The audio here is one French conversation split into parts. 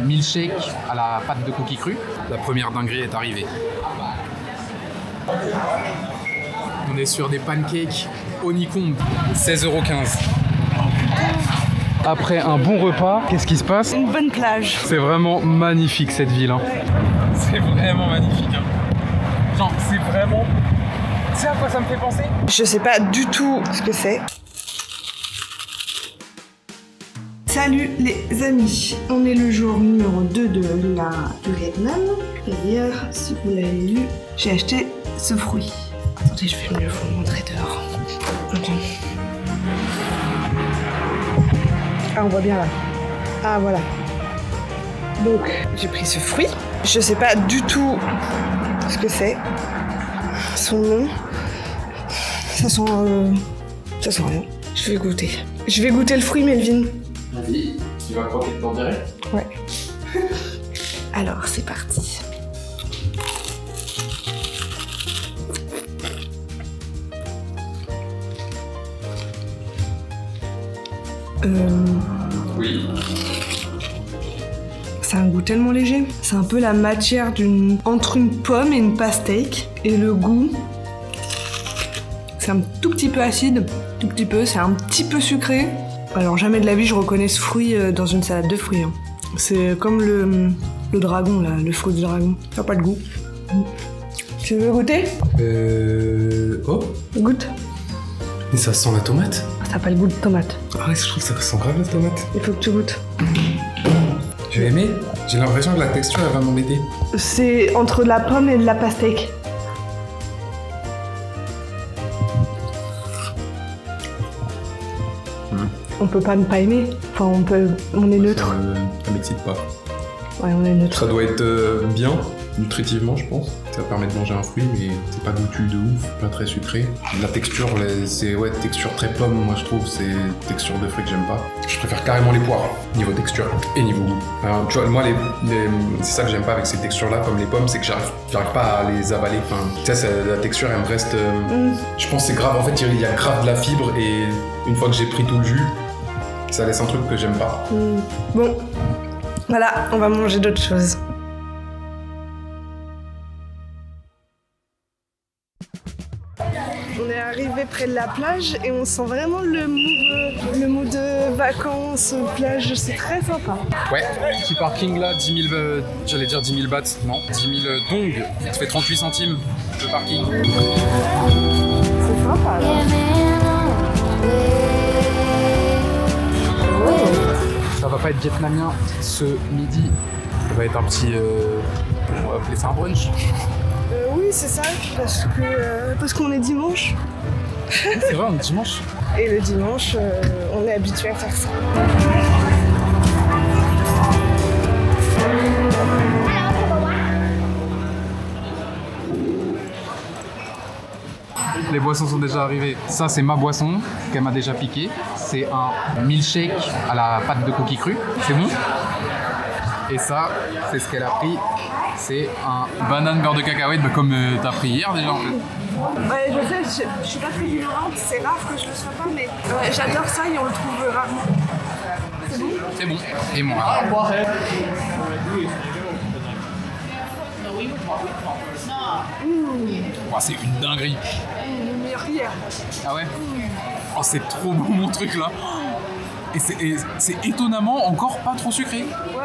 milkshake à la pâte de cookies crue. La première dinguerie est arrivée. On est sur des pancakes honeycomb, 16,15 €. Après un bon repas, qu'est-ce qui se passe? Une bonne plage. C'est vraiment magnifique cette ville. Hein. C'est vraiment magnifique. Hein. Genre, c'est vraiment... Tu sais à quoi ça me fait penser? Je sais pas du tout ce que c'est. Salut les amis, on est le jour numéro 2 de la du Vietnam. Et hier, si vous l'avez lu, j'ai acheté ce fruit. Attendez, je vais mieux vous montrer dehors. Ok. Ah, on voit bien là. Ah, voilà. Donc, j'ai pris ce fruit. Je sais pas du tout ce que c'est. Son nom. Ça sent rien. Je vais goûter. Je vais goûter le fruit, Melvin. Vas-y, tu vas croquer de ton direct? Ouais. Alors, c'est parti. Oui. C'est un goût tellement léger. C'est un peu la matière entre une pomme et une pastèque. Et le goût, c'est un tout petit peu acide, tout petit peu, c'est un petit peu sucré. Alors jamais de la vie je reconnais ce fruit dans une salade de fruits. Hein. C'est comme le dragon là, le fruit du dragon. Ça n'a pas de goût. Tu veux goûter? Oh. Goûte. Et ça sent la tomate? Ça n'a pas le goût de tomate. Ah ouais, je trouve que ça sent grave la tomate. Il faut que tu goûtes. Je vais aimer. J'ai l'impression que la texture elle va m'embêter. C'est entre de la pomme et de la pastèque. On peut pas ne pas aimer. Enfin, on est neutre. Ça m'excite pas. Ouais, on est neutre. Ça doit être bien, nutritivement, je pense. Ça permet de manger un fruit, mais c'est pas goûtu de ouf, pas très sucré. La texture, c'est texture très pomme, moi je trouve, c'est texture de fruit que j'aime pas. Je préfère carrément les poires, niveau texture et niveau goût. Alors, tu vois, moi, c'est ça que j'aime pas avec ces textures-là, comme les pommes, c'est que j'arrive pas à les avaler. Enfin, tu sais, la texture, elle me reste... Je pense que c'est grave, en fait, il y a grave de la fibre, et une fois que j'ai pris tout le jus, ça laisse un truc que j'aime pas. Bon, voilà, on va manger d'autres choses. On est arrivé près de la plage et on sent vraiment le mood de vacances, plage, c'est très sympa. Ouais, petit parking là, 10 000, j'allais dire 10 000 bahts, non, 10 000 dong, ça fait 38 centimes le parking. C'est sympa là. Ça va pas être vietnamien ce midi, ça va être un petit, on va appeler ça un brunch. Oui, c'est ça, parce qu'on est dimanche. C'est vrai, on est dimanche. Et le dimanche, on est habitué à faire ça. Les boissons sont déjà arrivées. Ça, c'est ma boisson qu'elle m'a déjà piqué. C'est un milkshake à la pâte de cookies crue. C'est bon. Et ça, c'est ce qu'elle a pris. C'est un banane beurre de cacahuète, comme t'as pris hier déjà en fait. Ouais, je sais, je suis pas très ignorante, c'est rare que je le sois pas, mais j'adore ça et on le trouve rarement. C'est bon? C'est bon. Et moi. Oh, c'est une dinguerie. Le meilleur hier. Ah ouais? Oh, c'est trop bon mon truc là. Et c'est étonnamment encore pas trop sucré. Ouais.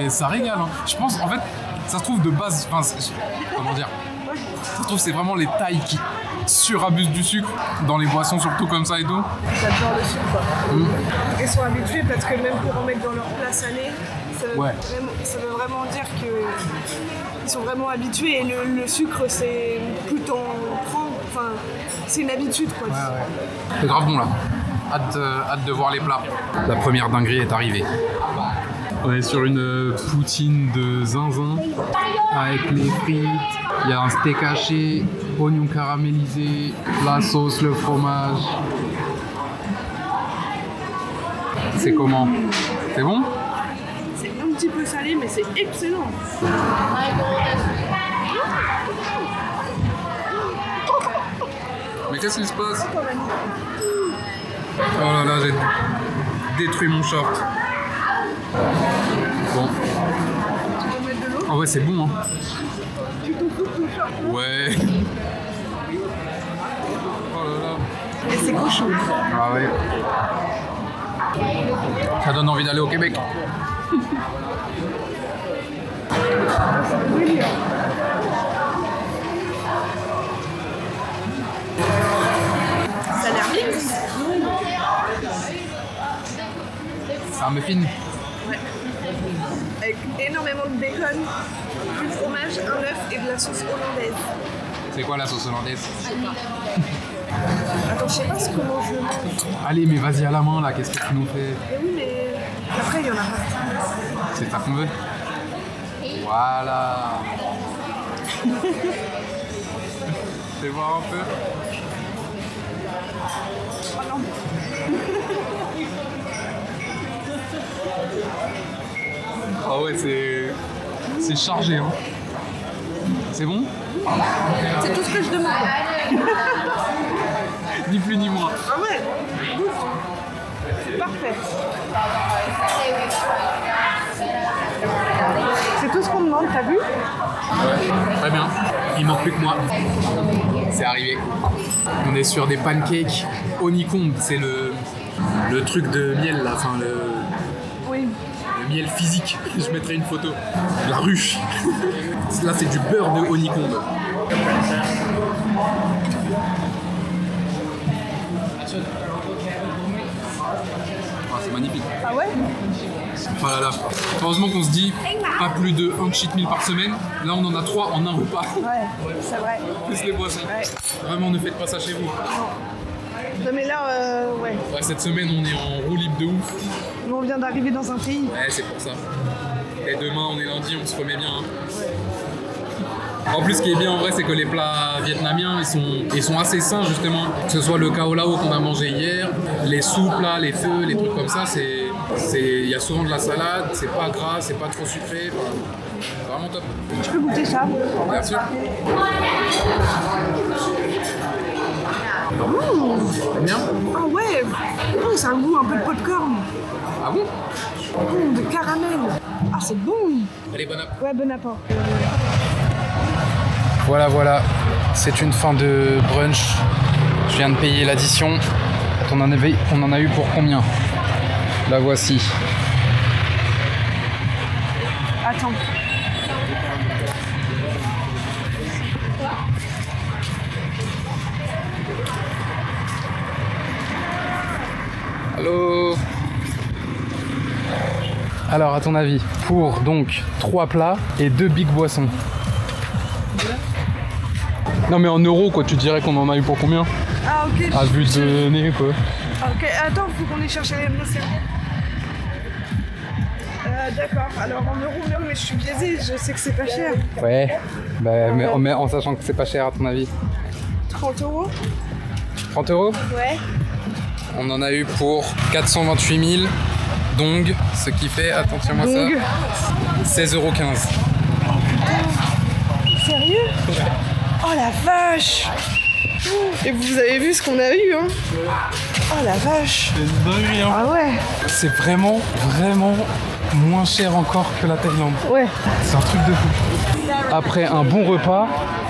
Ça régale. Hein. Je pense, en fait, ça se trouve de base. Comment dire? Ça se trouve, c'est vraiment les Thaïs qui surabusent du sucre dans les boissons, surtout comme ça et tout. J'adore le sucre, quoi. Ils sont habitués parce que même pour en mettre dans leur plat salé, ça veut vraiment dire qu'ils sont vraiment habitués. Et le sucre, c'est plus t'en prends. Enfin, c'est une habitude, quoi. Ouais. C'est grave bon là. Hâte de voir les plats. La première dinguerie est arrivée. On est sur une poutine de zinzin avec les frites. Il y a un steak haché, oignon caramélisé, la sauce, le fromage. C'est comment? C'est bon? C'est un petit peu salé, mais c'est excellent. Mais qu'est-ce qui se passe? Oh là là, j'ai détruit mon short. ouais, c'est bon, hein. Ouais. Oh là là. Et c'est cochon. Ah ouais. Ça donne envie d'aller au Québec. Ça a l'air mix. C'est un muffin. Avec énormément de bacon, du fromage, un œuf et de la sauce hollandaise. C'est quoi la sauce hollandaise? Attends, je sais pas comment je le mange. Allez, mais vas-y à la main là, qu'est-ce que tu nous fais? Mais oui, mais après, il y en a pas. C'est ça qu'on veut. Voilà. Fais voir un peu. Oh non. Ah ouais, c'est chargé, hein. C'est bon? C'est tout ce que je demande. Ni plus ni moins. Ah ouais, goûte. C'est parfait. C'est tout ce qu'on demande, t'as vu? Ouais, très bien. Il manque plus que moi. C'est arrivé. On est sur des pancakes honeycomb. C'est le truc de miel là, enfin Oui. le miel physique. Je mettrai une photo. La ruche. Là, c'est du beurre de honeycomb. Ah, c'est magnifique. Ah ouais? Oh là là. Heureusement qu'on se dit pas plus de 1 cheat meal par semaine. Là, on en a 3 en un repas. Ouais, c'est vrai. Plus les boissons. Ouais. Vraiment, ne faites pas ça chez vous. Non mais là, ouais. Ouais, cette semaine, on est en roue libre de ouf. Nous, on vient d'arriver dans un pays. Ouais, c'est pour ça. Et demain, on est lundi, on se remet bien. Hein. En plus, ce qui est bien en vrai, c'est que les plats vietnamiens, ils sont assez sains justement. Que ce soit le cao lao qu'on a mangé hier, les soupes là, les feux, les trucs comme ça, il y a souvent de la salade, c'est pas gras, c'est pas trop sucré. Enfin, c'est vraiment top. Je peux goûter ça? Bien sûr. T'aimes bien? Ah ouais. C'est un goût un peu de popcorn. Ah bon? De caramel. Ah, c'est bon. Allez, bon app. Ouais, bon apport. Voilà, c'est une fin de brunch. Je viens de payer l'addition. On en a eu pour combien? La voici. Attends. Allô? Alors, à ton avis, pour donc 3 plats et 2 big boissons. Non mais en euros quoi, tu dirais qu'on en a eu pour combien? Ah ok. À vue de nez quoi. Ok, attends, faut qu'on ait cherché les notions. D'accord, alors en euros, non mais je suis biaisée, je sais que c'est pas cher. Ouais, bah, mais en sachant que c'est pas cher à ton avis. 30 €? 30 €? Ouais. On en a eu pour 428 000 dong, ce qui fait, attends tiens-moi ça, Donc, 16,15 €. sérieux? Oh la vache! Et vous avez vu ce qu'on a eu, hein? Oh la vache! C'est une dinguerie hein. Ah ouais! C'est vraiment moins cher encore que la Thaïlande. Ouais. C'est un truc de fou. Après un bon repas,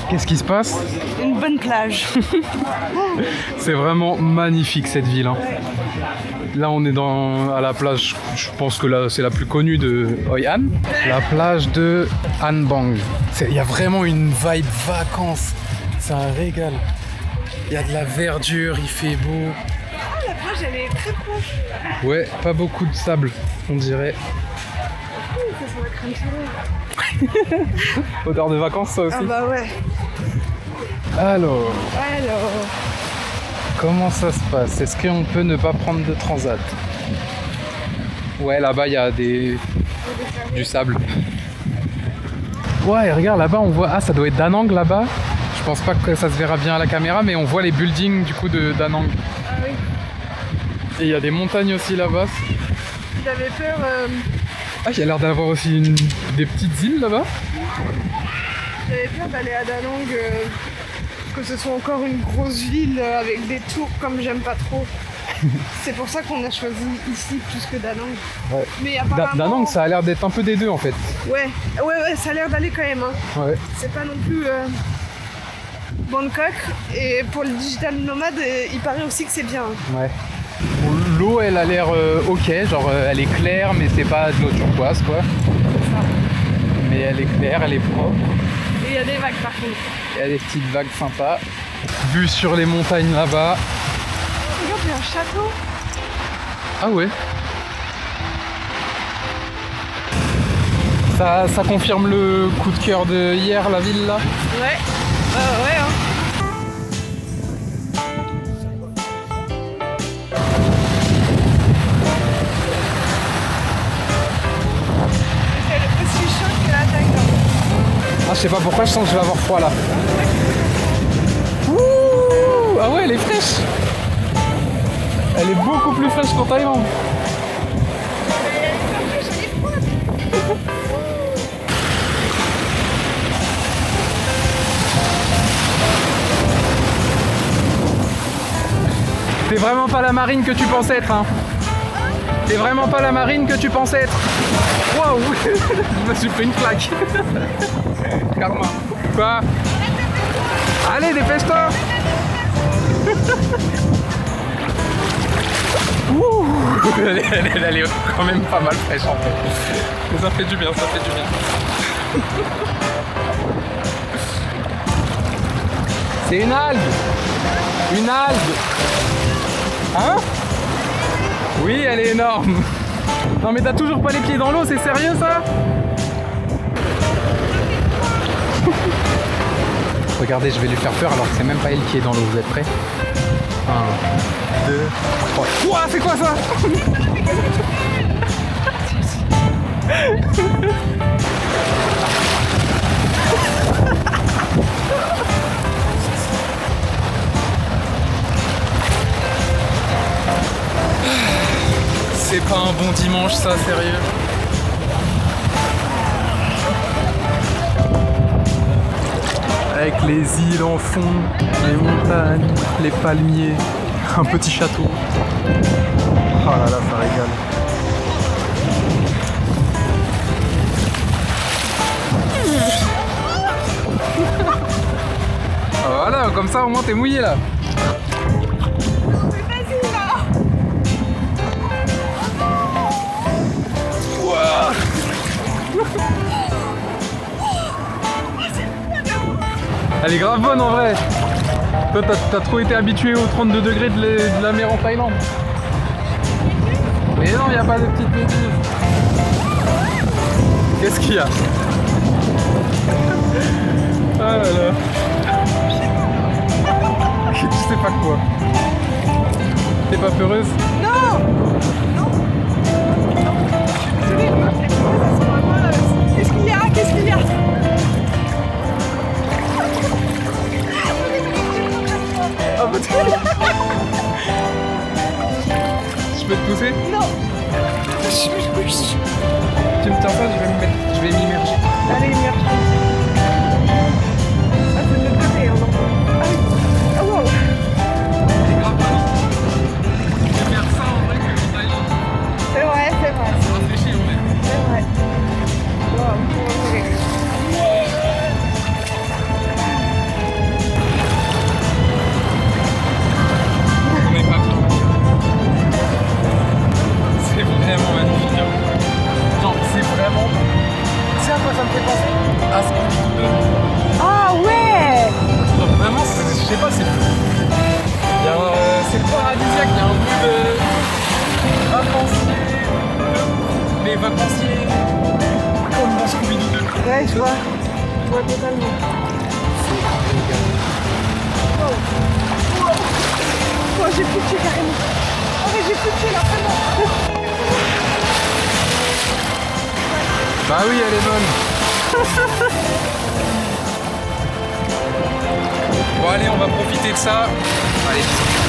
qu'est-ce qui se passe? Une bonne plage. C'est vraiment magnifique cette ville. Hein. Là on est à la plage, je pense que là c'est la plus connue de Hoi An. La plage de An Bang. Il y a vraiment une vibe vacances. C'est un régal. Il y a de la verdure, il fait beau. Ah, la plage elle est très proche. Ouais, pas beaucoup de sable, on dirait. Ça sent la crème solaire. Odeur de vacances ça aussi. Ah bah ouais. Alors, Alors. comment ça se passe? Est-ce qu'on peut ne pas prendre de transat? Ouais, là-bas il y a du sable. Ouais, regarde là-bas on voit, ah ça doit être Da Nang là-bas. Je pense pas que ça se verra bien à la caméra, mais on voit les buildings du coup de Da Nang. Ah oui. Et il y a des montagnes aussi là-bas. J'avais peur. Ah, il y a l'air d'avoir aussi des petites îles là-bas. J'avais peur d'aller à Da Nang, que ce soit encore une grosse ville avec des tours comme j'aime pas trop. C'est pour ça qu'on a choisi ici plus que Da Nang. Ouais. Mais apparemment... Da Nang, ça a l'air d'être un peu des deux en fait. Ouais, ça a l'air d'aller quand même. Hein. Ouais. C'est pas non plus Bangkok. Et pour le digital nomade, il paraît aussi que c'est bien. Ouais. Bon, l'eau, elle a l'air ok, genre elle est claire, mais c'est pas de l'eau turquoise quoi. Mais elle est claire, elle est propre. Et il y a des vagues par contre. Il y a des petites vagues sympas. Vue sur les montagnes là-bas. Regarde, il y a un château. Ah ouais. Ça confirme le coup de cœur de hier, la ville là. Ouais. Ouais, hein. C'est aussi chaud que la Thaïlande. Ah, je sais pas pourquoi, je sens que je vais avoir froid là. Ouh, ah ouais, elle est fraîche. Elle est beaucoup plus fraîche qu'en Thaïlande. T'es vraiment pas la marine que tu pensais être, hein. T'es vraiment pas la marine que tu pensais être. Waouh. Je me suis pris une claque. Karma. Quoi? Allez, dépêche-toi. Ouh. Elle est quand même pas mal fraîche en fait. Mais ça fait du bien, ça fait du bien. C'est une algue. Une algue. Hein? Oui, elle est énorme. Non mais t'as toujours pas les pieds dans l'eau, c'est sérieux ça? Regardez, je vais lui faire peur alors que c'est même pas elle qui est dans l'eau. Vous êtes prêts? 1, 2, 3. Ouah, c'est quoi ça? C'est pas un bon dimanche ça, sérieux. Avec les îles en fond, les montagnes, les palmiers, un petit château. Oh là là, ça régale. Voilà, comme ça au moins t'es mouillé là. Elle est grave bonne en vrai. Toi t'as trop été habitué aux 32 degrés de la mer en Thaïlande. Mais non, il n'y a pas de petite méduse. Qu'est-ce qu'il y a? Ah là là. Tu sais pas quoi. T'es pas peureuse? Non. Non. Qu'est-ce qu'il y a? Qu'est-ce qu'il y a? Ah bah je peux te pousser? Non. Tu me tiens pas, je vais m'immerger. Allez, immerge. Ah, c'est de l'autre côté, on entend. Ah oui. Oh wow. C'est grave pas. Je vais faire ça en vrai que en Thaïlande. C'est vrai, c'est vrai. Ça rafraîchit en vrai. C'est vrai. Wow, On est pas bien. C'est vraiment magnifique. Hein. Genre, c'est vraiment. Tu sais à quoi ça me fait penser? À Scooby-Doo 2. ah ouais. Genre, vraiment, je sais pas, c'est. C'est paradisiaque, il y a un bout de. Vacancier. Les vacanciers. Comme dans Scooby-Doo 2. Ouais, je vois. Je vois totalement. Wow. Wow. Oh, j'ai plus de pied carrément. Oh, mais j'ai plus de pied là, vraiment. Bah oui, elle est bonne. Bon allez, on va profiter de ça. Allez, bisous.